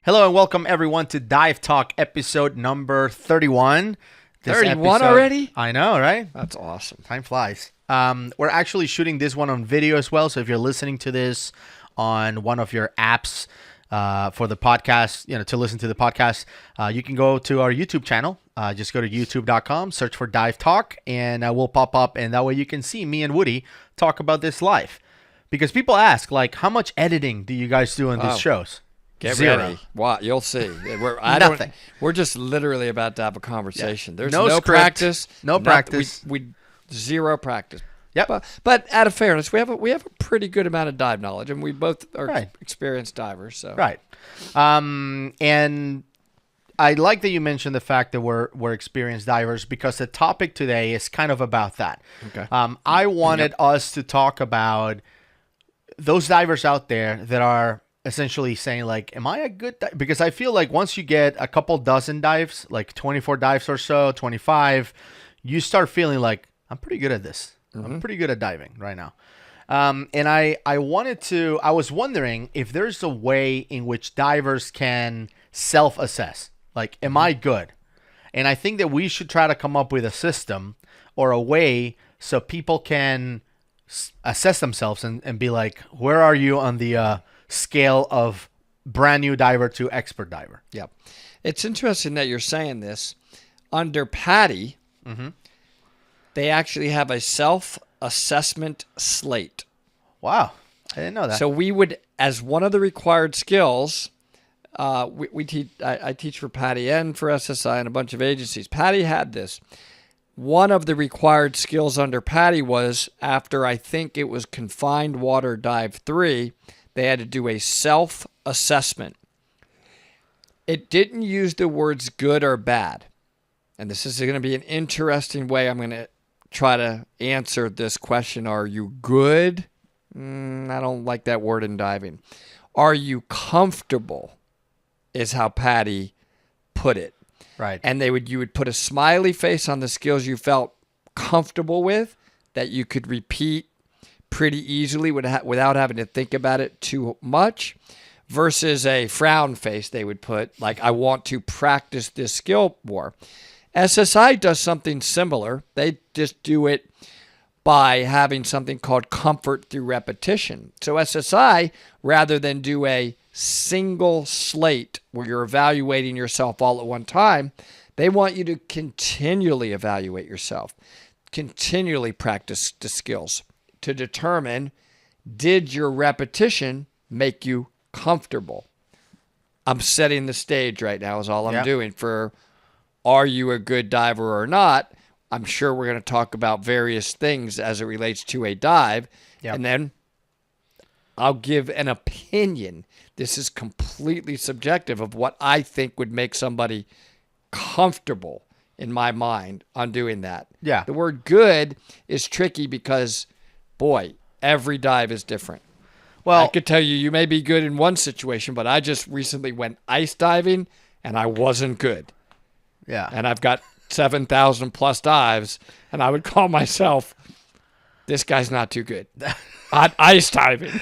Hello and welcome everyone to Dive Talk episode number 31. 31 already? I know, right? That's awesome. Time flies. We're actually shooting this one on video as well. So if you're listening to this on one of your apps for the podcast, to listen to the podcast, you can go to our YouTube channel. Just go to youtube.com, search for Dive Talk, and we'll pop up. And that way you can see me and Woody talk about this live. Because people ask, like, how much editing do you guys do on these shows? Get Zero. ready. What you'll see. Nothing. We're just literally about to have a conversation. There's No no script, practice. no practice. We zero practice. Yep. But out of fairness, we have a pretty good amount of dive knowledge, and we both are Right. experienced divers. So Right. And I like that you mentioned the fact that we're experienced divers because the topic today is kind of about that. Okay. I wanted us to talk about those divers out there that are essentially saying, like, am I a good diver? Because I feel like once you get a couple dozen dives, like 24 dives or so, 25, you start feeling like, I'm pretty good at this. I'm pretty good at diving right now. And I was wondering if there's a way in which divers can self-assess. Like, am I good? And I think that we should try to come up with a system or a way so people can assess themselves and be like, where are you on the scale of brand new diver to expert diver? yeah, it's interesting that you're saying this. Under PADI, they actually have a self-assessment slate. Wow, I didn't know that. So we would, as one of the required skills, we teach. I teach for PADI and for SSI and a bunch of agencies. PADI had this. One of the required skills under PADI was, after I think it was confined water dive 3, they had to do a self-assessment. It didn't use the words good or bad. And this is going to be an interesting way I'm going to try to answer this question. Are you good? I don't like that word in diving. Are you comfortable is how PADI put it. Right. And you would put a smiley face on the skills you felt comfortable with that you could repeat pretty easily without having to think about it too much, versus a frown face they would put, like, I want to practice this skill more. SSI does something similar. They just do it by having something called comfort through repetition. So SSI, rather than do a single slate where you're evaluating yourself all at one time, they want you to continually evaluate yourself, continually practice the skills to determine, did your repetition make you comfortable? I'm setting the stage right now is all I'm doing for, are you a good diver or not? I'm sure we're going to talk about various things as it relates to a dive. Yep. And then I'll give an opinion. This is completely subjective of what I think would make somebody comfortable in my mind on doing that. Yeah. The word good is tricky because, boy, every dive is different. Well, I could tell you may be good in one situation, but I just recently went ice diving and I wasn't good. yeah. And I've got 7,000 plus dives, and I would call myself, this guy's not too good on ice diving.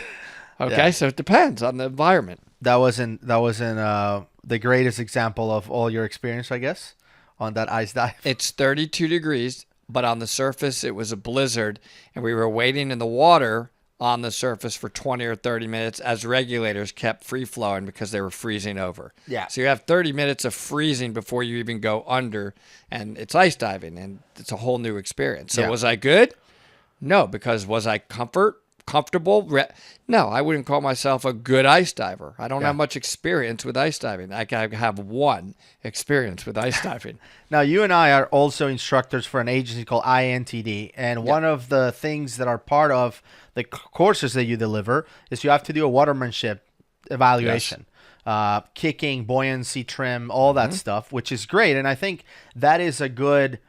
Okay, Yeah. so it depends on the environment. That wasn't the greatest example of all your experience, I guess, on that ice dive. It's 32 degrees, but on the surface it was a blizzard, and we were waiting in the water on the surface for 20 or 30 minutes as regulators kept free flowing because they were freezing over. Yeah. So you have 30 minutes of freezing before you even go under, and it's ice diving, and it's a whole new experience. So Yeah. was I good? No, because was I comfortable? No, I wouldn't call myself a good ice diver. I don't have much experience with ice diving. I have one experience with ice diving. Now, you and I are also instructors for an agency called INTD, and one of the things that are part of the courses that you deliver is you have to do a watermanship evaluation. Kicking, buoyancy, trim, all that stuff, which is great. And I think that is a good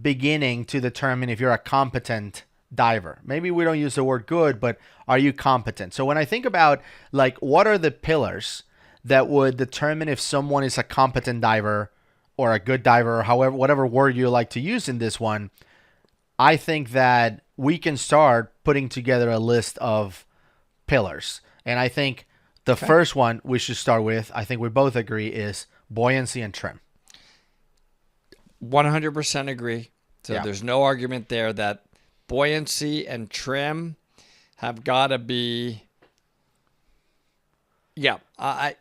beginning to determine if you're a competent diver. Maybe we don't use the word good, but are you competent? So when I think about, like, what are the pillars that would determine if someone is a competent diver or a good diver, or however, whatever word you like to use in this one, I think that we can start putting together a list of pillars. And I think The first one we should start with, I think we both agree, is buoyancy and trim. 100% agree. So Yeah. there's no argument there that buoyancy and trim have got to be. Yeah,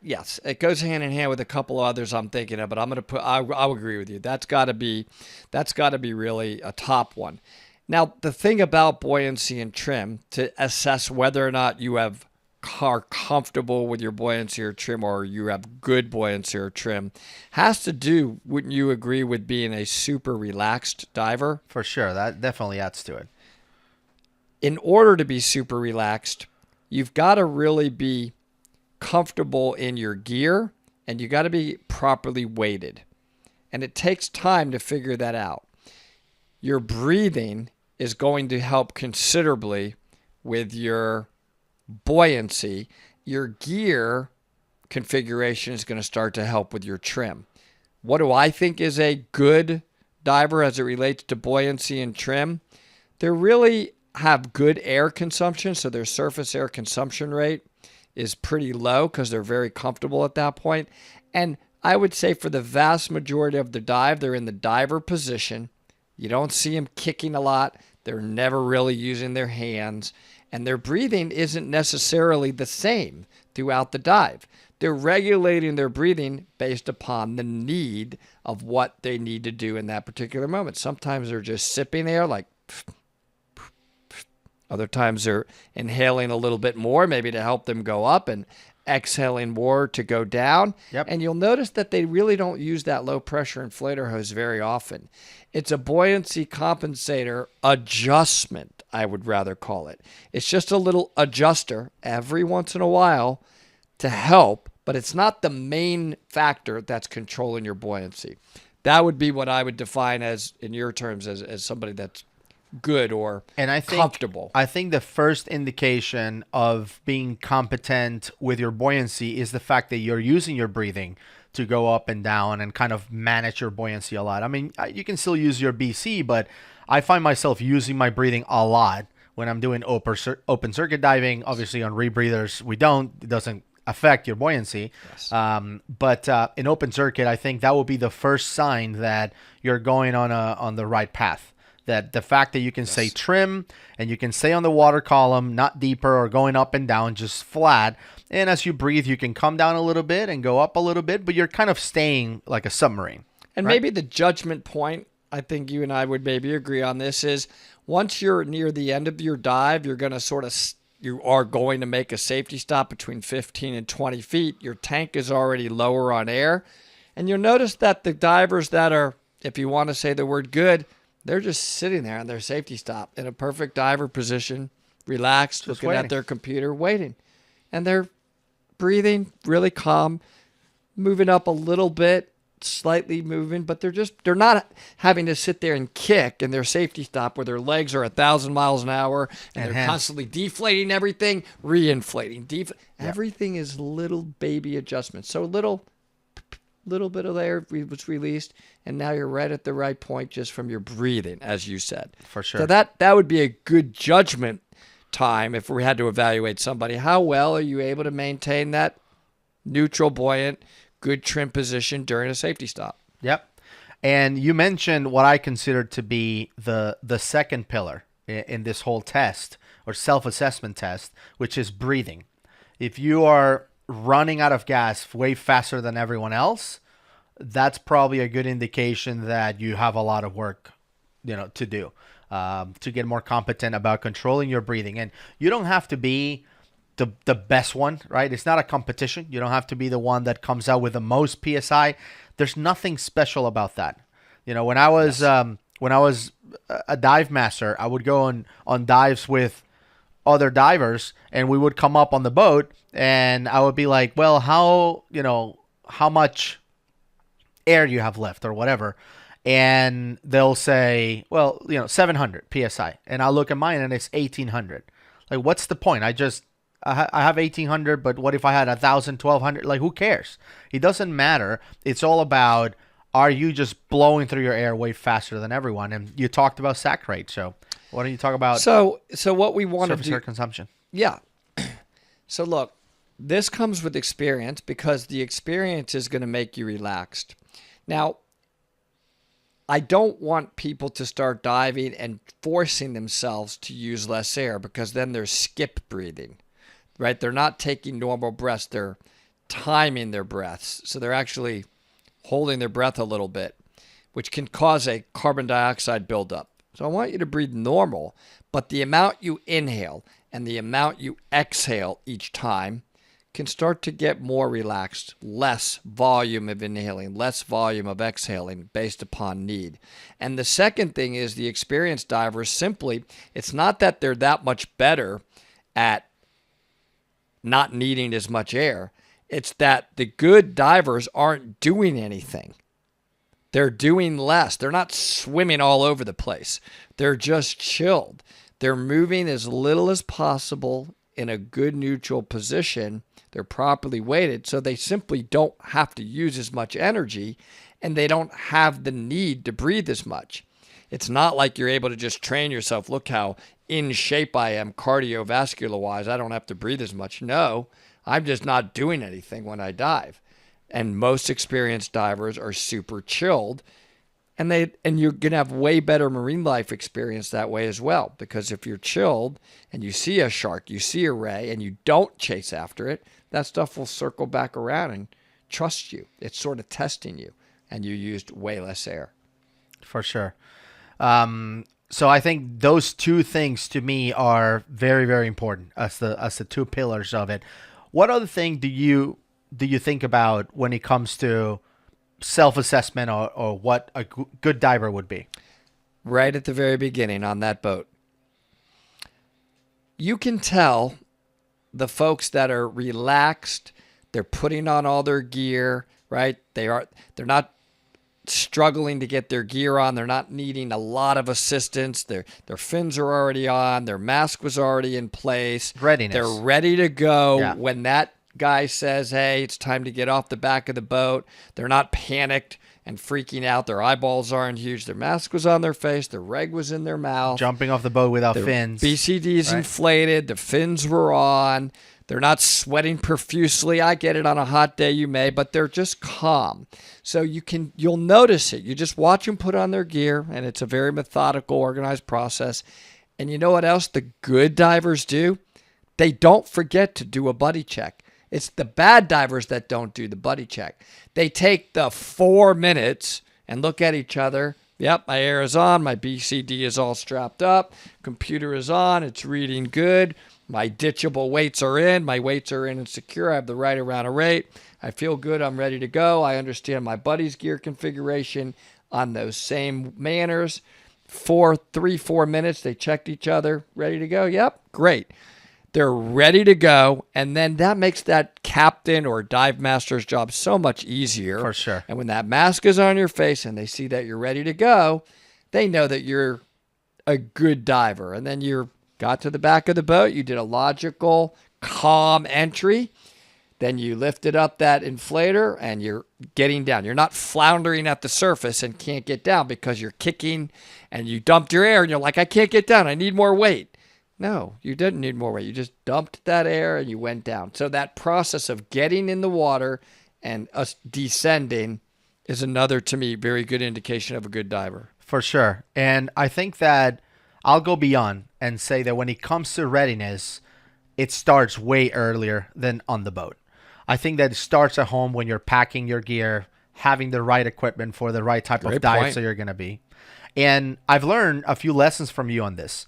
yes, it goes hand in hand with a couple of others I'm thinking of, but I'm going to put. I'll agree with you. That's got to be really a top one. Now, the thing about buoyancy and trim to assess whether or not you are comfortable with your buoyancy or trim, or you have good buoyancy or trim, has to do, wouldn't you agree, with being a super relaxed diver? For sure. That definitely adds to it. In order to be super relaxed, you've got to really be comfortable in your gear, and you got to be properly weighted. And it takes time to figure that out. Your breathing is going to help considerably with your buoyancy. Your gear configuration is going to start to help with your trim. What do I think is a good diver as it relates to buoyancy and trim? They really have good air consumption, so their surface air consumption rate is pretty low because they're very comfortable at that point. And I would say for the vast majority of the dive, they're in the diver position. You don't see them kicking a lot. They're never really using their hands. And their breathing isn't necessarily the same throughout the dive. They're regulating their breathing based upon the need of what they need to do in that particular moment. Sometimes they're just sipping air, like other times they're inhaling a little bit more, maybe to help them go up, and exhaling more to go down. Yep. And you'll notice that they really don't use that low pressure inflator hose very often. It's a buoyancy compensator adjustment, I would rather call it. It's just a little adjuster every once in a while to help, but it's not the main factor that's controlling your buoyancy. That would be what I would define as, in your terms, as somebody that's good or comfortable. I think the first indication of being competent with your buoyancy is the fact that you're using your breathing to go up and down and kind of manage your buoyancy a lot. I mean, you can still use your BC, but I find myself using my breathing a lot when I'm doing open circuit diving. Obviously, on rebreathers, we don't. It doesn't affect your buoyancy. Yes. But in open circuit, I think that will be the first sign that you're going on the right path. That the fact that you can say trim and you can stay on the water column, not deeper or going up and down, just flat. And as you breathe, you can come down a little bit and go up a little bit, but you're kind of staying like a submarine. And right? maybe the judgment point, I think you and I would maybe agree on this, is once you're near the end of your dive, you are going to make a safety stop between 15 and 20 feet. Your tank is already lower on air. And you'll notice that the divers that are, if you want to say the word good, they're just sitting there on their safety stop in a perfect diver position, relaxed, just looking waiting at their computer, waiting. And they're breathing really calm, moving up a little bit, slightly moving, but they're not having to sit there and kick in their safety stop where their legs are 1,000 miles an hour and they're constantly deflating everything, reinflating. Everything is little baby adjustments. So little bit of air was released, and now you're right at the right point just from your breathing, as you said. For sure. So that would be a good judgment time if we had to evaluate somebody. How well are you able to maintain that neutral, buoyant, good trim position during a safety stop? Yep. And you mentioned what I consider to be the second pillar in this whole test or self-assessment test, which is breathing. If you are running out of gas way faster than everyone else, that's probably a good indication that you have a lot of work, to do, to get more competent about controlling your breathing. And you don't have to be the best one, right? It's not a competition. You don't have to be the one that comes out with the most PSI. There's nothing special about that. When I was a dive master, I would go on dives with other divers, and we would come up on the boat, and I would be like, well, how much air do you have left or whatever? And they'll say, well, 700 PSI. And I'll look at mine and it's 1,800. Like, what's the point? I have 1,800, but what if I had 1,000, 1,200? Like, who cares? It doesn't matter. It's all about, are you just blowing through your air way faster than everyone? And you talked about sac rate, so why don't you talk about so what we want to surface do? air consumption? Yeah. So look, this comes with experience because the experience is going to make you relaxed. Now, I don't want people to start diving and forcing themselves to use less air because then they're skip breathing, right? They're not taking normal breaths. They're timing their breaths. So they're actually holding their breath a little bit, which can cause a carbon dioxide buildup. So I want you to breathe normal, but the amount you inhale and the amount you exhale each time can start to get more relaxed, less volume of inhaling, less volume of exhaling based upon need. And the second thing is the experienced divers simply, it's not that they're that much better at not needing as much air. It's that the good divers aren't doing anything. They're doing less. They're not swimming all over the place. They're just chilled. They're moving as little as possible in a good neutral position. They're properly weighted, so they simply don't have to use as much energy, and they don't have the need to breathe as much. It's not like you're able to just train yourself. Look how in shape I am cardiovascular-wise. I don't have to breathe as much. No, I'm just not doing anything when I dive. And most experienced divers are super chilled, and you're going to have way better marine life experience that way as well. Because if you're chilled and you see a shark, you see a ray, and you don't chase after it, that stuff will circle back around and trust you. It's sort of testing you, and you used way less air. For sure. So I think those two things to me are very, very important as the two pillars of it. What other thing do you think about when it comes to self-assessment or what a good diver would be? Right at the very beginning on that boat, you can tell the folks that are relaxed, they're putting on all their gear, right? They're not struggling to get their gear on. They're not needing a lot of assistance. Their fins are already on. Their mask was already in place. Readiness. They're ready to go when that guy says, hey, it's time to get off the back of the boat. They're not panicked and freaking out. Their eyeballs aren't huge. Their mask was on their face. Their reg was in their mouth. Jumping off the boat without Their fins. BCD's inflated. The fins were on. They're not sweating profusely. I get it, on a hot day you may, but they're just calm. So you'll notice it. You just watch them put on their gear, and it's a very methodical, organized process. And you know what else the good divers do? They don't forget to do a buddy check. It's the bad divers that don't do the buddy check. They take the 4 minutes and look at each other. Yep, my air is on. My BCD is all strapped up. Computer is on. It's reading good. My ditchable weights are in. My weights are in and secure. I have the right amount of rate. I feel good. I'm ready to go. I understand my buddy's gear configuration on those same manners. 4 minutes. They checked each other. Ready to go? Yep, great. They're ready to go, and then that makes that captain or dive master's job so much easier. For sure. And when that mask is on your face and they see that you're ready to go, they know that you're a good diver. And then you got to the back of the boat, you did a logical, calm entry, then you lifted up that inflator and you're getting down. You're not floundering at the surface and can't get down because you're kicking and you dumped your air and you're like, I can't get down, I need more weight. No, you didn't need more weight. You just dumped that air and you went down. So that process of getting in the water and us descending is another, to me, very good indication of a good diver. For sure. And I think that I'll go beyond and say that when it comes to readiness, it starts way earlier than on the boat. I think that it starts at home when you're packing your gear, having the right equipment for the right type of dives that you're going to be. And I've learned a few lessons from you on this.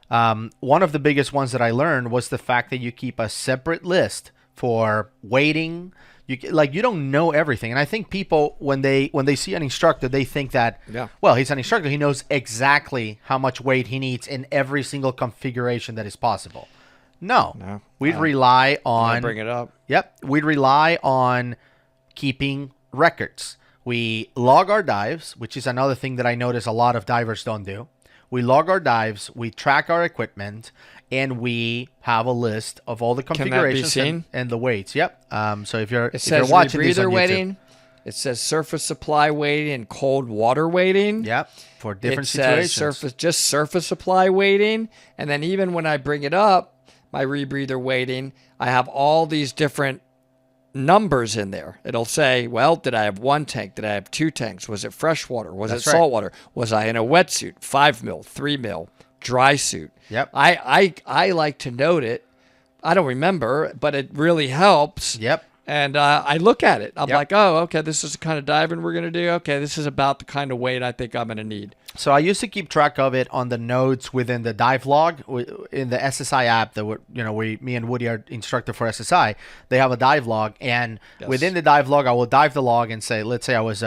One of the biggest ones that I learned was the fact that you keep a separate list for weighting. You don't know everything. And I think people, when they see an instructor, they think that, well, he's an instructor. He knows exactly how much weight he needs in every single configuration that is possible. No. We'd rely on... Bring it up. Yep. We'd rely on keeping records. We log our dives, which is another thing that I notice a lot of divers don't do. We log our dives, we track our equipment, and we have a list of all the configurations and the weights. Yep. So if you're watching this on YouTube, weighting, it says surface supply weighting and cold water weighting. Yep. For different situations. It says surface supply weighting, and then even when I bring it up, my rebreather waiting. I have all these different numbers in there. It'll say, well, did I have 1 tank? Did I have 2 tanks? Was it fresh water? Was That's it right. salt water? Was I in a wetsuit? 5 mil, 3 mil, dry suit. Yep. I like to note it. I don't remember, but it really helps. Yep. And I look at it. I'm Yep. like, oh, okay, this is the kind of diving we're going to do. Okay, this is about the kind of weight I think I'm going to need. So I used to keep track of it on the notes within the dive log in the SSI app that me and Woody are instructor for SSI. They have a dive log, and within the dive log, I will dive the log and say, let's say I was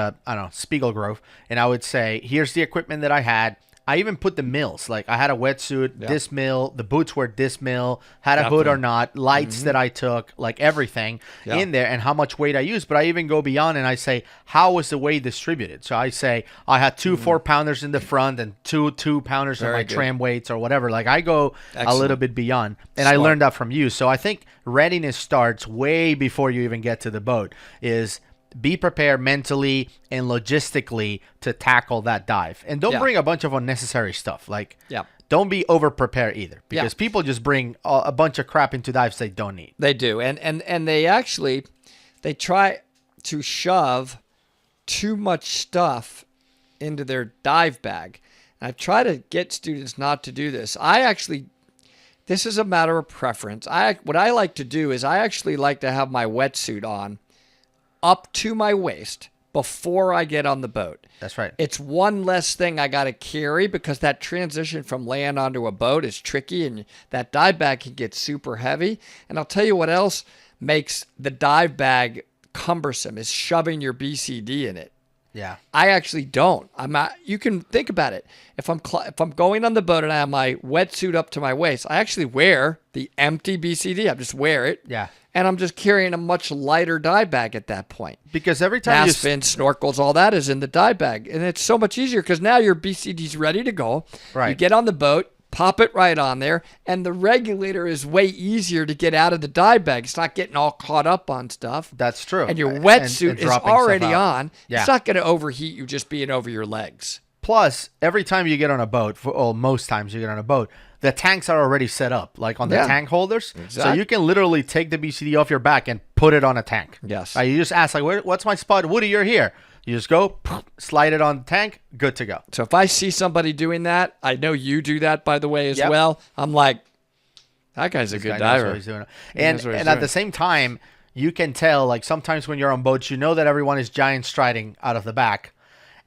Spiegel Grove, and I would say, here's the equipment that I had. I even put the mills. Like I had a wetsuit, this mill, the boots were this mill, had a hood or not, lights that I took, like everything in there, and how much weight I used. But I even go beyond and I say, how was the weight distributed? So I say, I had 2 4-pounders in the front and 2 2-pounders in my tram weights or whatever. Like I go a little bit beyond. And I learned that from you. So I think readiness starts way before you even get to the boat. Is be prepared mentally and logistically to tackle that dive. And don't bring a bunch of unnecessary stuff. Like, don't be over prepared either, because people just bring a bunch of crap into dives they don't need. They do. And they try to shove too much stuff into their dive bag. And I try to get students not to do this. This is a matter of preference. What I like to do is I actually like to have my wetsuit on up to my waist before I get on the boat. That's right. It's one less thing I got to carry, because that transition from land onto a boat is tricky, and that dive bag can get super heavy. And I'll tell you what else makes the dive bag cumbersome is shoving your BCD in it. Yeah. I actually don't. You can think about it. If I'm going on the boat and I have my wetsuit up to my waist, I actually wear the empty BCD. I just wear it. Yeah. And I'm just carrying a much lighter dive bag at that point. Because every time Mass fins, snorkels, all that is in the dive bag. And it's so much easier because now your BCD's ready to go. Right. You get on the boat, pop it right on there, and the regulator is way easier to get out of the dive bag. It's not getting all caught up on stuff. That's true. And your wetsuit and is dropping already stuff out. on. Yeah. It's not going to overheat you just being over your legs. Plus, every time you get on a boat, most times you get on a boat, the tanks are already set up, like on the tank holders. Exactly. So you can literally take the BCD off your back and put it on a tank. Yes. You just ask, like, what's my spot? Woody, you're here. You just go, slide it on the tank, good to go. So if I see somebody doing that, I know you do that, by the way, as well. I'm like, that guy's a good diver. He's doing. And at the same time, you can tell, like, sometimes when you're on boats, you know that everyone is giant striding out of the back.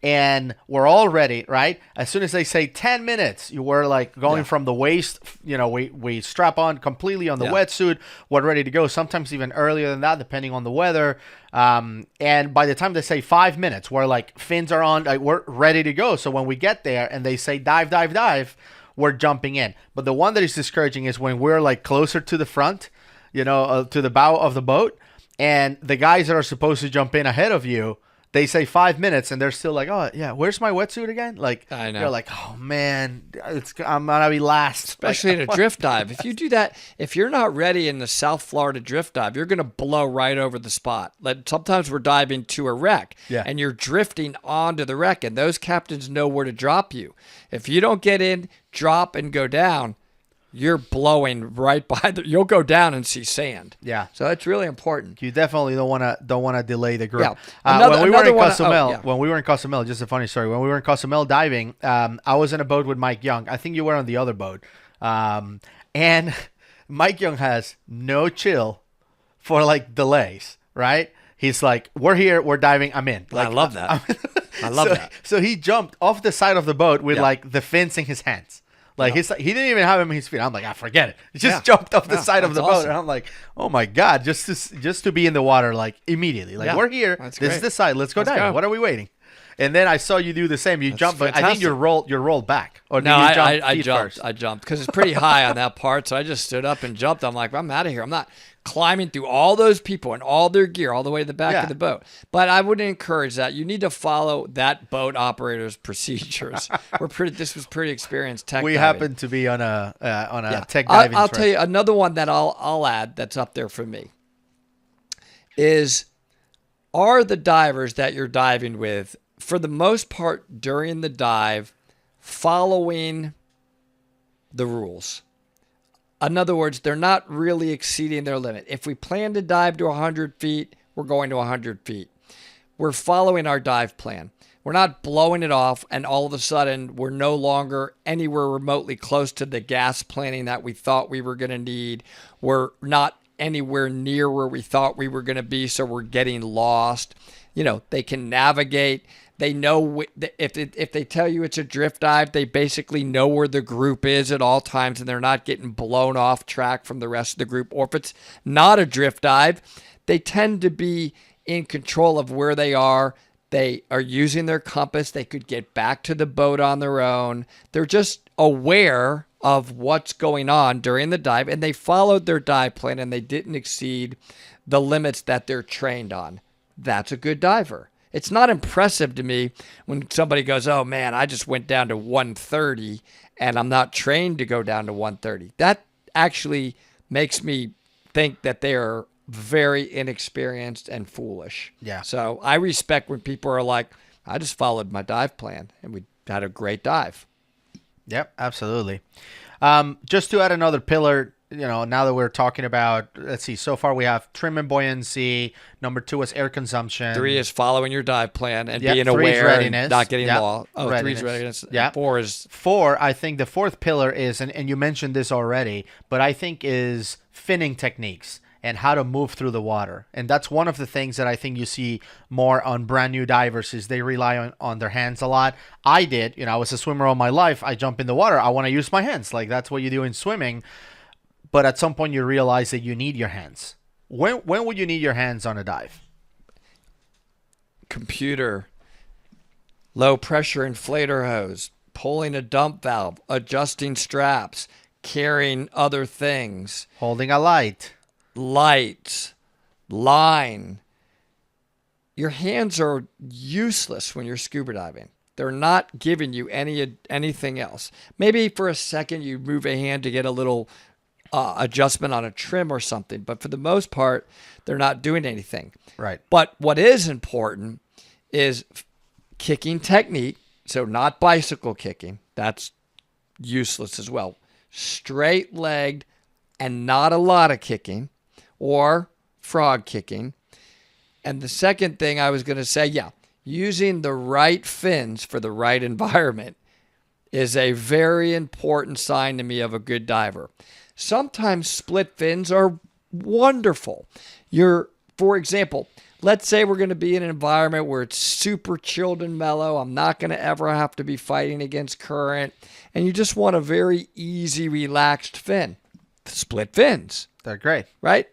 And we're all ready, right? As soon as they say 10 minutes, you were like going from the waist, we strap on completely on the wetsuit, we're ready to go. Sometimes even earlier than that, depending on the weather. And by the time they say 5 minutes, we're like, fins are on, like, we're ready to go. So when we get there and they say dive, dive, dive, we're jumping in. But the one that is discouraging is when we're like closer to the front, to the bow of the boat, and the guys that are supposed to jump in ahead of you, they say 5 minutes, and they're still like, oh, yeah, where's my wetsuit again? Like, I know. You're like, oh, man, I'm going to be last. Especially in a drift dive. If you do that, if you're not ready in the South Florida drift dive, you're going to blow right over the spot. Sometimes we're diving to a wreck, and you're drifting onto the wreck, and those captains know where to drop you. If you don't get in, drop, and go down, you're blowing right by you'll go down and see sand. Yeah. So that's really important. You definitely don't want to delay the group. Yeah. When we were in Cozumel, just a funny story. When we were in Cozumel diving, I was in a boat with Mike Young. I think you were on the other boat. And Mike Young has no chill for like delays, right? He's like, we're here, we're diving, I'm in. Like, I love that. I love that. So he jumped off the side of the boat with like the fins in his hands. Like he didn't even have him in his feet. I'm like, forget it. He just jumped off the side of the boat, and I'm like, oh my god, just to be in the water like immediately. Like we're here. This is the side. Let's go dive. What are we waiting? And then I saw you do the same. You jumped, but I think you rolled back. Or no, I jumped. First? I jumped because it's pretty high on that part. So I just stood up and jumped. I'm like, I'm out of here. I'm not climbing through all those people and all their gear all the way to the back of the boat. But I wouldn't encourage that. You need to follow that boat operator's procedures. This was pretty experienced tech. We diving. happened to be on a tech diving. I'll tell you another one that I'll add that's up there for me are the divers that you're diving with, for the most part during the dive, following the rules. In other words, they're not really exceeding their limit. If we plan to dive to 100 feet, we're going to 100 feet. We're following our dive plan. We're not blowing it off, and all of a sudden, we're no longer anywhere remotely close to the gas planning that we thought we were going to need. We're not anywhere near where we thought we were going to be, so we're getting lost. They can navigate. They know if they tell you it's a drift dive, they basically know where the group is at all times, and they're not getting blown off track from the rest of the group. Or if it's not a drift dive, they tend to be in control of where they are. They are using their compass. They could get back to the boat on their own. They're just aware of what's going on during the dive, and they followed their dive plan, and they didn't exceed the limits that they're trained on. That's a good diver. It's not impressive to me when somebody goes, oh man, I just went down to 130 and I'm not trained to go down to 130. That actually makes me think that they are very inexperienced and foolish. Yeah. So I respect when people are like, I just followed my dive plan and we had a great dive. Yep, absolutely. Just to add another pillar, now that we're talking about, let's see, so far we have trim and buoyancy. Number 2 is air consumption. 3 is following your dive plan and Yep, being 3 is aware readiness. and not getting Yep, lost. Oh, 3 is readiness. readiness. Yep. 4 is... 4, I think the fourth pillar is, and you mentioned this already, but I think is finning techniques and how to move through the water. And that's one of the things that I think you see more on brand new divers is they rely on their hands a lot. I did, I was a swimmer all my life. I jump in the water. I want to use my hands. Like that's what you do in swimming. But at some point you realize that you need your hands. When would you need your hands on a dive? Computer, low pressure inflator hose, pulling a dump valve, adjusting straps, carrying other things. Holding a light. Lights, line. Your hands are useless when you're scuba diving. They're not giving you anything else. Maybe for a second you move a hand to get a little adjustment on a trim or something, but for the most part, they're not doing anything. Right. But what is important is kicking technique. So not bicycle kicking. That's useless as well. Straight legged and not a lot of kicking or frog kicking. And the second thing I was going to say, using the right fins for the right environment is a very important sign to me of a good diver. Sometimes split fins are wonderful. For example, let's say we're going to be in an environment where it's super chilled and mellow. I'm not going to ever have to be fighting against current. And you just want a very easy, relaxed fin. Split fins. They're great. Right?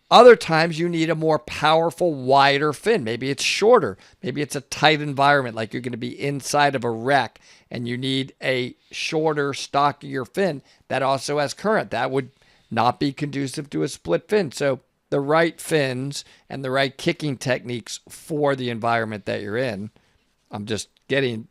Other times you need a more powerful, wider fin. Maybe it's shorter. Maybe it's a tight environment, like you're going to be inside of a wreck and you need a shorter, stockier fin that also has current. That would not be conducive to a split fin. So the right fins and the right kicking techniques for the environment that you're in. I'm just getting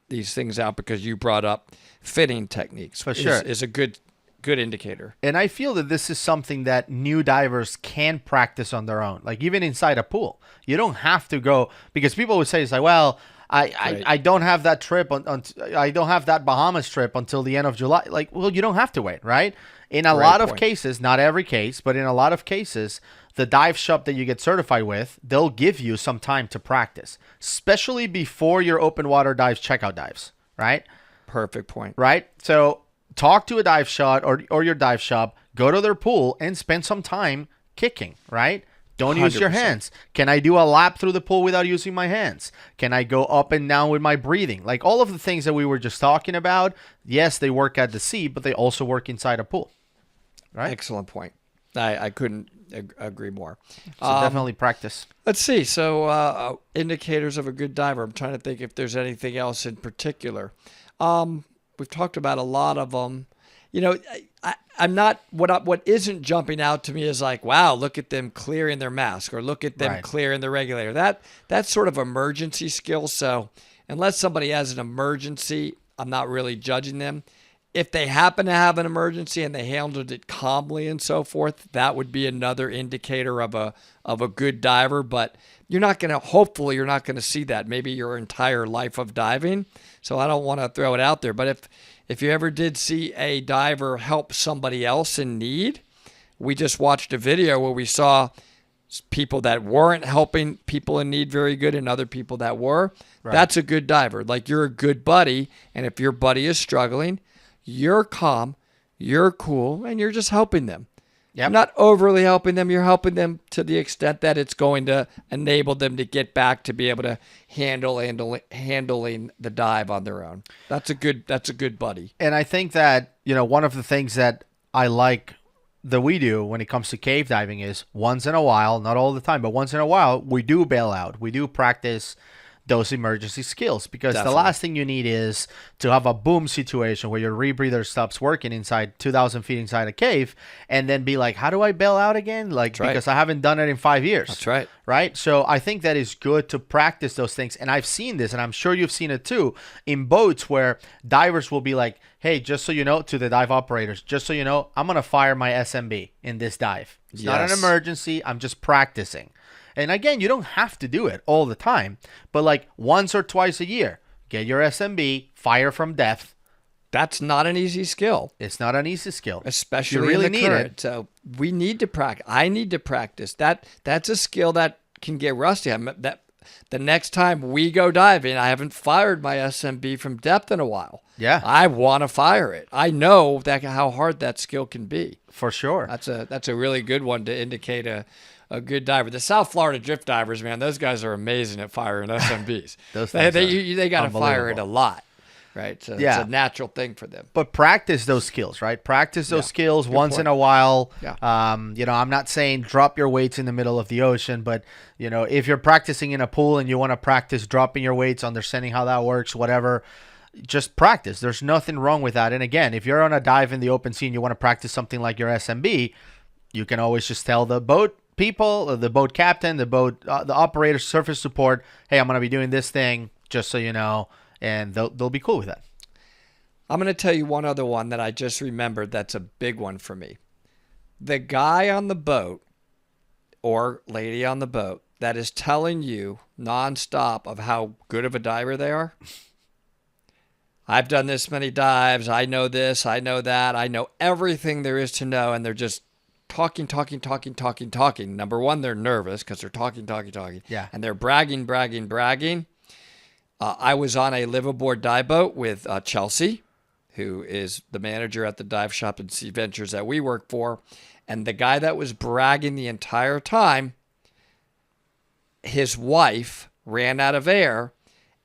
these things out because you brought up fitting techniques. For sure. Is a good indicator. And I feel that this is something that new divers can practice on their own. Like even inside a pool, you don't have to go, because people would say, it's like, well, I don't have that trip I don't have that Bahamas trip until the end of July. Like, well, you don't have to wait, right? In a lot of cases, not every case, but in a lot of cases, the dive shop that you get certified with, they'll give you some time to practice, especially before your open water dives, checkout dives, right? Perfect point. Right? So talk to a dive shop or your dive shop, go to their pool and spend some time kicking, right? Don't use your 100%. hands. Can I do a lap through the pool without using my hands? Can I go up and down with my breathing? Like all of the things that we were just talking about, yes, they work at the sea, but they also work inside a pool, right? Excellent point. I couldn't agree more. So definitely practice. Let's see. So indicators of a good diver. I'm trying to think if there's anything else in particular. We've talked about a lot of them. I'm not, what isn't jumping out to me is like, wow, look at them clearing their mask or look at them clearing the regulator. That's sort of emergency skill. So unless somebody has an emergency, I'm not really judging them. If they happen to have an emergency and they handled it calmly and so forth, that would be another indicator of a good diver. But hopefully you're not going to see that maybe your entire life of diving. So I don't want to throw it out there. But if you ever did see a diver help somebody else in need, we just watched a video where we saw people that weren't helping people in need very good and other people that were. Right. That's a good diver. Like, you're a good buddy, and if your buddy is struggling, you're calm, you're cool, and you're just helping them. Yep. Not overly helping them. You're helping them to the extent that it's going to enable them to get back to be able to handling the dive on their own. That's a good buddy. And I think that, one of the things that I like that we do when it comes to cave diving is once in a while, not all the time, but once in a while, we do bail out. We do practice those emergency skills, because the last thing you need is to have a boom situation where your rebreather stops working inside 2,000 feet inside a cave and then be like, how do I bail out again? Because I haven't done it in 5 years. That's right. Right? So I think that is good to practice those things. And I've seen this, and I'm sure you've seen it too, in boats where divers will be like, hey, just so you know, to the dive operators, just so you know, I'm going to fire my SMB in this dive. It's not an emergency. I'm just practicing. And again, you don't have to do it all the time, but like once or twice a year, get your SMB, fire from depth. That's not an easy skill. It's not an easy skill. Especially you really in the need current. it. So we need to practice. I need to practice. That's a skill that can get rusty. The next time we go diving, I haven't fired my SMB from depth in a while. Yeah. I want to fire it. I know how hard that skill can be. For sure. That's a really good one to indicate a good diver. The South Florida drift divers, man, those guys are amazing at firing SMBs. they got to fire it a lot, right? So it's a natural thing for them. But practice those skills, right? Practice those skills once in a while. Yeah. I'm not saying drop your weights in the middle of the ocean, but if you're practicing in a pool and you want to practice dropping your weights, understanding how that works, whatever, just practice. There's nothing wrong with that. And again, if you're on a dive in the open sea and you want to practice something like your SMB, you can always just tell the boat people, the boat captain, the operator, surface support, hey, I'm going to be doing this thing, just so you know, and they'll be cool with that. I'm going to tell you one other one that I just remembered that's a big one for me. The guy on the boat or lady on the boat that is telling you nonstop of how good of a diver they are. I've done this many dives. I know this. I know that. I know everything there is to know, and they're just talking. Number one, they're nervous because they're talking. Yeah. And they're bragging. I was on a liveaboard dive boat with Chelsea, who is the manager at the dive shop and Sea Ventures that we work for. And the guy that was bragging the entire time, his wife ran out of air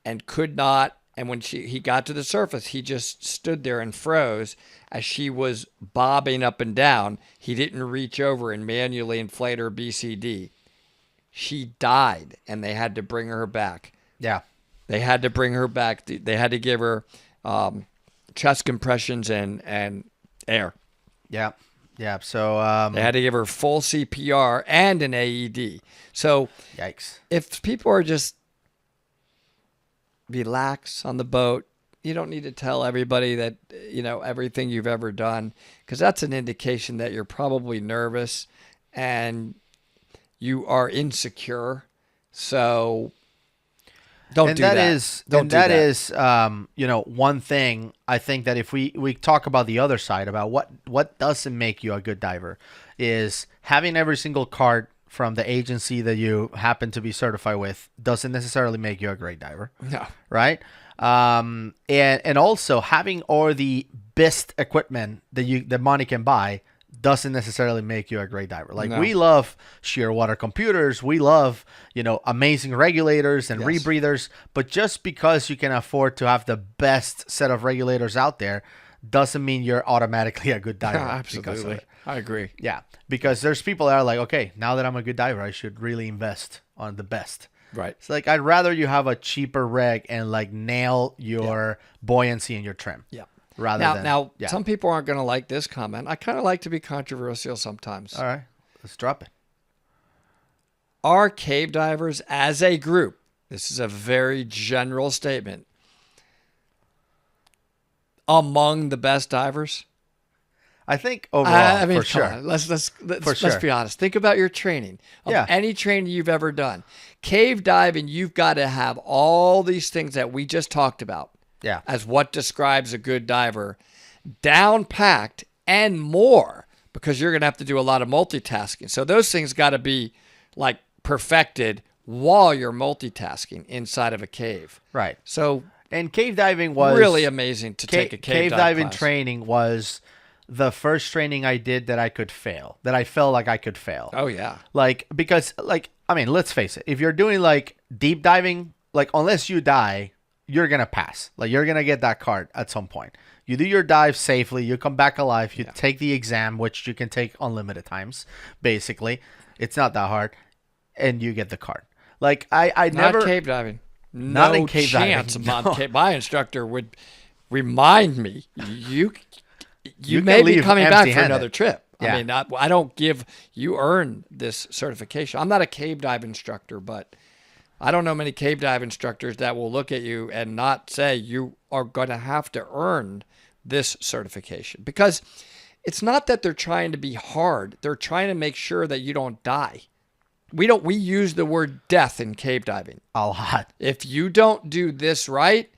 and could not. And when he got to the surface, he just stood there and froze as she was bobbing up and down. He didn't reach over and manually inflate her BCD. She died, and they had to bring her back. Yeah. They had to bring her back. They had to give her chest compressions and air. Yeah. Yeah. So they had to give her full CPR and an AED. So yikes. If people are just relax on the boat, you don't need to tell everybody that everything you've ever done, because that's an indication that you're probably nervous and you are insecure. So don't do that. That is one thing. I think that if we talk about the other side, about what doesn't make you a good diver, is having every single card from the agency that you happen to be certified with doesn't necessarily make you a great diver. No. Right? And also having all the best equipment that money can buy doesn't necessarily make you a great diver. Like, we love sheer water computers, we love, amazing regulators and rebreathers, but just because you can afford to have the best set of regulators out there doesn't mean you're automatically a good diver. Absolutely. I agree. Yeah, because there's people that are like, okay, now that I'm a good diver, I should really invest on the best. Right. It's like, I'd rather you have a cheaper rig and like nail your buoyancy and your trim. Yeah. Now, some people aren't going to like this comment. I kind of like to be controversial sometimes. All right, let's drop it. Are cave divers as a group, this is a very general statement, among the best divers? I think overall, for sure. Let's be honest. Think about your training. Any training you've ever done. Cave diving, you've got to have all these things that we just talked about. Yeah. as what describes a good diver, down packed and more, because you're going to have to do a lot of multitasking. So those things got to be like perfected while you're multitasking inside of a cave. Right. So And cave diving was really amazing to take a cave diving class. training was the first training I did that I could fail, that I felt like I could fail. Oh yeah. Like, because, like, I mean, let's face it. If you're doing like deep diving, like, unless you die, you're going to pass. Like, you're going to get that card at some point. You do your dive safely. You come back alive. You take the exam, which you can take unlimited times, basically. It's not that hard. And you get the card. Like, I never. Not cave diving. Not No in cave chance. diving, My instructor would remind me, you can may be leave coming back for empty-handed. another trip. Yeah. I mean, I don't give, you earn this certification. I'm not a cave dive instructor, but I don't know many cave dive instructors that will look at you and not say you are going to have to earn this certification, because it's not that they're trying to be hard. They're trying to make sure that you don't die. We use the word death in cave diving. A lot. If you don't do this right,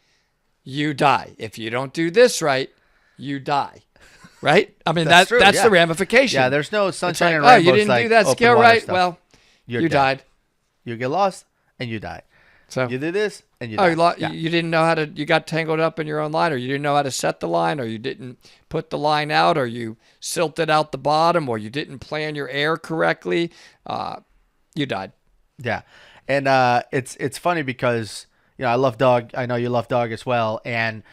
you die. If you don't do this right, you die. Right? I mean, that's true, that's yeah. the ramification. Yeah, there's no It's sunshine like, and oh, rainbows. you didn't like do that open skill water right? stuff. Well, You're you dead. died. You get lost and you die. So You did this and you oh, died. you didn't know how to, you got tangled up in your own line, or you didn't know how to set the line, or you didn't put the line out, or you silted out the bottom, or you didn't plan your air correctly. You died. Yeah. And it's funny because, I love dog. I know you love dog as well. And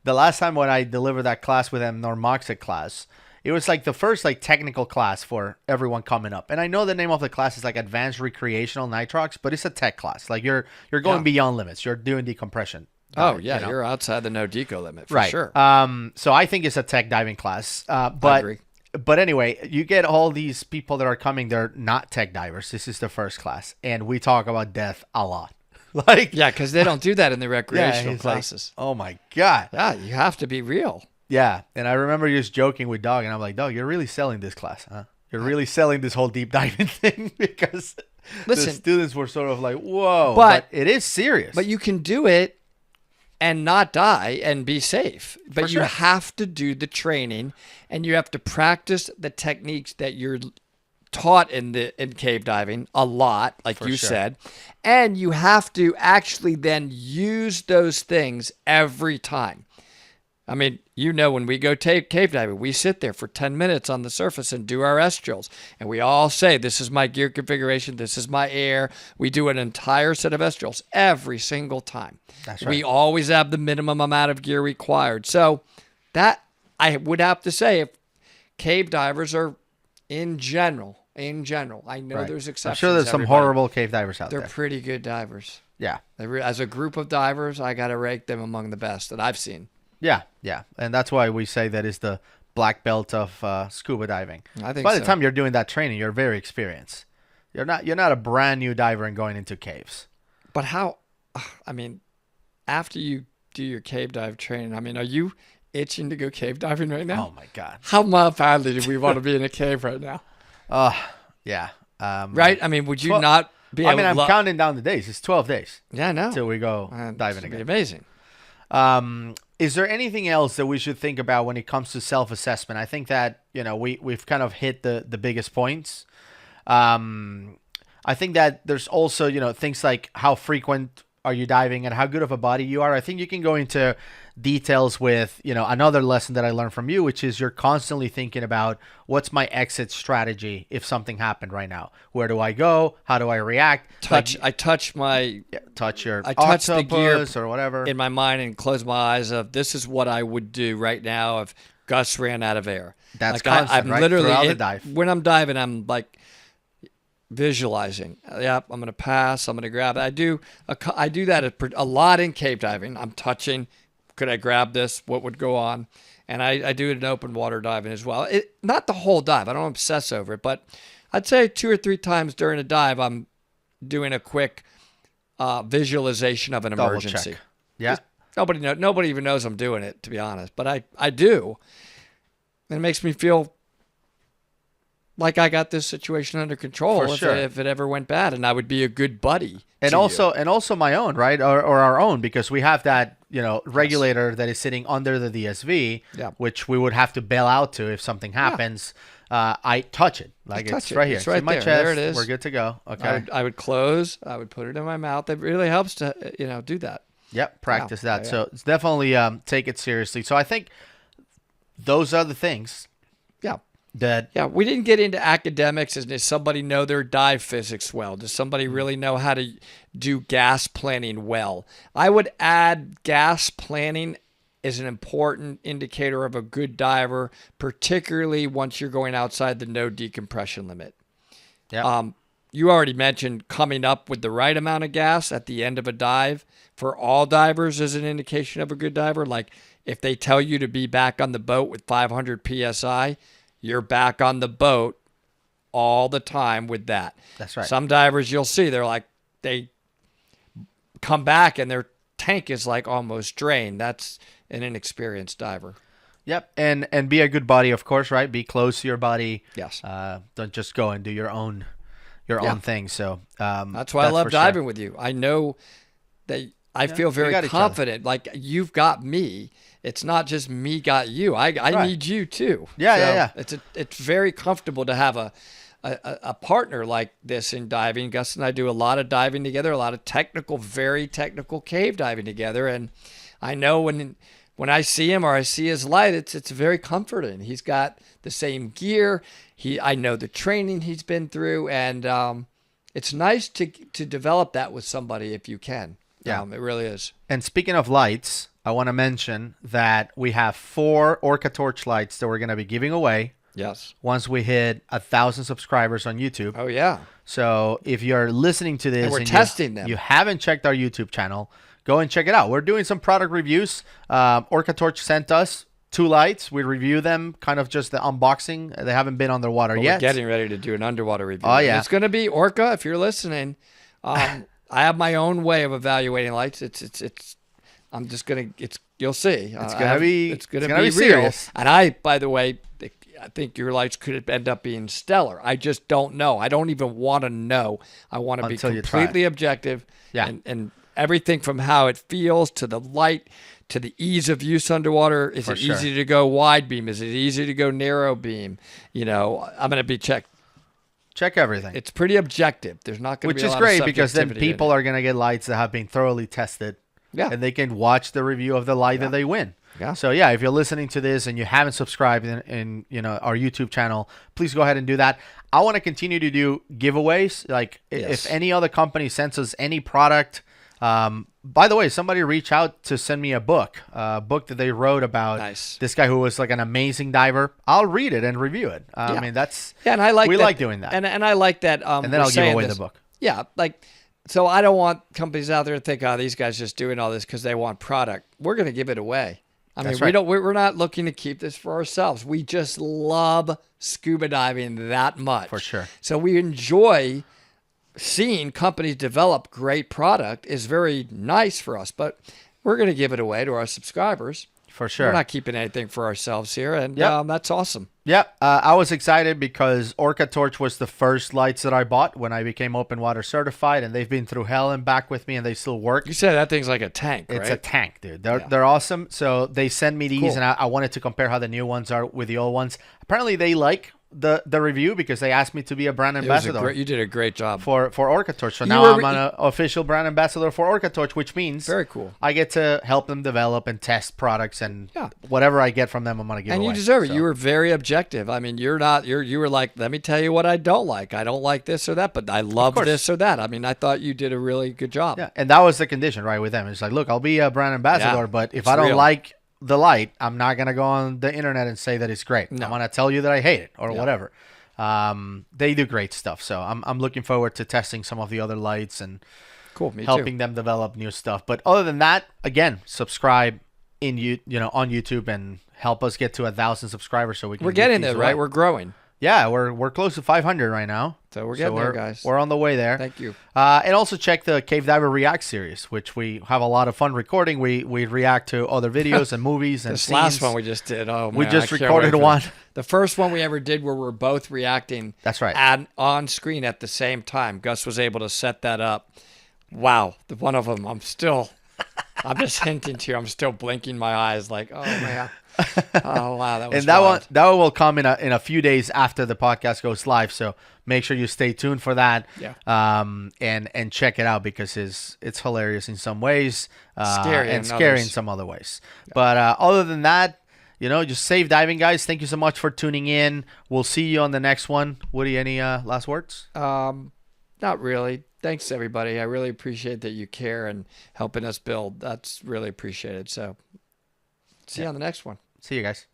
the last time when I delivered that class with them, Normoxic class, it was like the first like technical class for everyone coming up. And I know the name of the class is like Advanced Recreational Nitrox, but it's a tech class. Like you're going beyond limits. You're doing decompression. Oh yeah, you're outside the no deco limit for right. sure. So I think it's a tech diving class. I But agree. But anyway, you get all these people that are coming. They're not tech divers. This is the first class, and we talk about death a lot. Like, Yeah, because they don't do that in the recreational he's like, classes. oh my god. Yeah, you have to be real. Yeah, and I remember just joking with Dog, and I'm like, Dog, you're really selling this class, huh? You're really selling this whole deep diving thing, because Listen, the students were sort of like, whoa, but it is serious. But you can do it and not die and be safe. But For you sure. have to do the training, and you have to practice the techniques that you're taught in cave diving a lot, like For you sure. said. And you have to actually then use those things every time. I mean, when we go cave diving, we sit there for 10 minutes on the surface and do our S drills. And we all say, this is my gear configuration, this is my air. We do an entire set of S drills every single time. That's right. We always have the minimum amount of gear required. So that, I would have to say, if cave divers are in general, I know Right. there's I'm exceptions. sure there's some everybody. horrible cave divers out They're there. pretty good divers. Yeah. As a group of divers, I got to rank them among the best that I've seen. Yeah, yeah, and that's why we say that is the black belt of scuba diving. I think By so. the time you're doing that training, you're very experienced. You're not a brand new diver and going into caves. But how, I mean, after you do your cave dive training, I mean, are you itching to go cave diving right now? Oh my god. How badly do we want to be in a cave right now? Yeah. Right? I mean, would you Well, not be able I mean, I'm to... counting down the days. It's 12 days Yeah, I know. till we go diving It'd be again. amazing. Is there anything else that we should think about when it comes to self-assessment? I think that, we've kind of hit the biggest points. I think that there's also, things like how frequent are you diving and how good of a body you are. I think you can go into details with, another lesson that I learned from you, which is you're constantly thinking about what's my exit strategy if something happened right now. Where do I go? How do I react? I touch my... Touch your I touch the gear octopus or whatever. in my mind and close my eyes of, this is what I would do right now if Gus ran out of air. That's like constant, I'm right? literally Throughout the dive. When I'm diving, I'm like visualizing. Yep, I'm gonna pass. I'm gonna grab it. I do that a lot in cave diving. I'm touching. Could I grab this? What would go on? And I do it in open water diving as well. Not the whole dive. I don't obsess over it, but I'd say 2 or 3 times during a dive, I'm doing a quick visualization of an Double emergency. check. Yeah. Nobody even knows I'm doing it, to be honest. But I do. And it makes me feel like I got this situation under control For sure. if it ever went bad, and I would be a good buddy. And to also my own, right? Or our own, because we have that, regulator that is sitting under the DSV, Yeah. which we would have to bail out to if something happens. I touch it. Like it's right here. It's right in my there. chest. There it is. We're good to go. Okay. I would close. I would put it in my mouth. It really helps to do that. Yep. Practice that. Yeah. So it's definitely take it seriously. So I think those are the things Yeah. that Yeah, we didn't get into academics. Does somebody know their dive physics well? Does somebody really know how to do gas planning well? I would add gas planning is an important indicator of a good diver, particularly once you're going outside the no decompression limit. yeah. You already mentioned coming up with the right amount of gas at the end of a dive for all divers is an indication of a good diver. Like if they tell you to be back on the boat with 500 PSI, you're back on the boat all the time with that. That's right. Some divers you'll see, they come back and their tank is like almost drained. That's an inexperienced diver. Yep. And be a good buddy, of course, right? Be close to your buddy. Yes. Don't just go and do your own thing. So that's why I love for diving sure. with you. I know that I feel very got each confident. Like you've got me. It's not just me got you. I need you too. Yeah. It's very comfortable to have a partner like this in diving. Gus and I do a lot of diving together, a lot of very technical cave diving together, and I know when I see him or I see his light, it's very comforting. He's got the same gear. I know the training he's been through, and it's nice to develop that with somebody if you can. Yeah. It really is. And speaking of lights, I want to mention that we have 4 Orca torch lights that we're going to be giving away Yes. once we hit 1,000 subscribers on YouTube. Oh yeah. So if you're listening to this And we're and testing them. you haven't checked our YouTube channel, go and check it out. We're doing some product reviews. Orca Torch sent us 2 lights. We review them, kind of just the unboxing. They haven't been underwater yet. We're getting ready to do an underwater review. Oh, yeah. And it's going to be Orca. If you're listening, I have my own way of evaluating lights. I'm just gonna. You'll see. It's gonna be real. serious. And by the way, I think your lights could end up being stellar. I just don't know. I don't even want to know. I want to be Until you try completely objective. Yeah. And everything from how it feels to the light to the ease of use underwater. Is it sure. easy to go wide beam? Is it easy to go narrow beam? I'm going to be checked. Check everything. It's pretty objective. There's not going to be Which a is lot great of because then subjectivity in people it. are going to get lights that have been thoroughly tested. Yeah. And they can watch the review of the light that they win. Yeah. So yeah, if you're listening to this and you haven't subscribed in our YouTube channel, please go ahead and do that. I want to continue to do giveaways. Like if any other company sends us any product. By the way, somebody reached out to send me a book that they wrote about this guy who was like an amazing diver. I'll read it and review it. I mean, and I like we that, like doing that. And I like that. And then I'll give away the book. Yeah, so I don't want companies out there to think, oh, these guys just doing all this because they want product. We're going to give it away. That's right. We're not looking to keep this for ourselves. We just love scuba diving that much. For sure. So we enjoy seeing companies develop great product is very nice for us, but we're going to give it away to our subscribers. For sure. We're not keeping anything for ourselves here, and that's awesome. Yeah, I was excited because Orca Torch was the first lights that I bought when I became open water certified, and they've been through hell and back with me, and they still work. You said that thing's like a tank, right? It's a tank, dude. They're awesome. So they sent me these, and I wanted to compare how the new ones are with the old ones. Apparently, they like the review because they asked me to be a brand ambassador. You did a great job for Orca Torch. So now I'm an official brand ambassador for Orca Torch, which means very cool. I get to help them develop and test products, and whatever I get from them, I'm gonna give away. And you deserve it. You were very objective. I mean, you were like, let me tell you what I don't like. I don't like this or that, but I love this or that. I mean, I thought you did a really good job. Yeah, and that was the condition, right, with them. It's like, look, I'll be a brand ambassador, but if I don't like the light, I'm not gonna go on the internet and say that it's great. I'm gonna tell you that I hate it or whatever. They do great stuff, so I'm looking forward to testing some of the other lights and helping them develop new stuff. But other than that, again, subscribe on YouTube and help us get to 1,000 subscribers so we can. We're getting there, right? We're growing. Yeah, we're close to 500 right now. So we're getting there, guys. We're on the way there. Thank you. And also check the Cave Diver React series, which we have a lot of fun recording. We react to other videos and movies and this scenes. Last one we just did. Oh man, we just recorded one. The first one we ever did where we're both reacting. That's right. On screen at the same time. Gus was able to set that up. Wow, one of them. I'm still. I'm just hinting to you. I'm still blinking my eyes like, oh man. Oh wow, that was And that wild. one will come in a few days after the podcast goes live. So make sure you stay tuned for that. Yeah. And check it out because it's hilarious in some ways, Scary and in scary in others. some other ways. But other than that, just safe diving, guys. Thank you so much for tuning in. We'll see you on the next one. Woody, any last words? Not really. Thanks everybody. I really appreciate that you care and helping us build. That's really appreciated. So see you on the next one. See you guys.